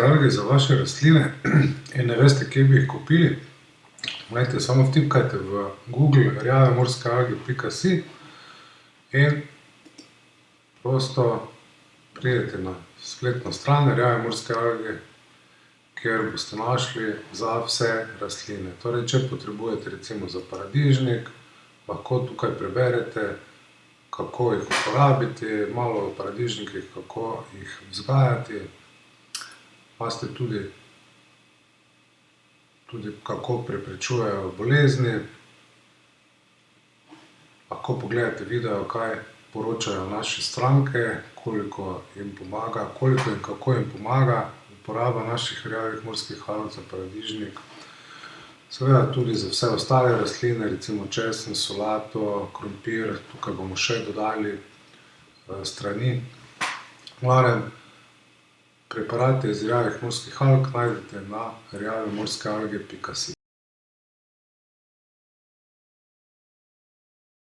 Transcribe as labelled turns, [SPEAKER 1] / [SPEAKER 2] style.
[SPEAKER 1] Alge za vaše rastline in ne veste, kje bi jih kupili, glejte, samo vtipkajte v Google rjavemorske alge.si in prosto pridete na spletno stran Rjave morske alge, kjer boste našli za vse rastline. Torej, če potrebujete recimo za paradižnik, lahko tukaj preberete, kako jih uporabiti, malo o paradižnikih, kako jih vzgajati. Imate tudi kako preprečujejo bolezni. Lahko pogledate video, kaj poročajo naše stranke, koliko jim pomaga, koliko in kako jim pomaga uporaba naših rjavih morskih alg za paradižnik. Seveda tudi za vse ostale rastline, recimo česen, solato, krompir, tukaj bomo še dodali strani. V glavnem, preparate iz rjavih morskih alg najdete na rjavemorske alge.si.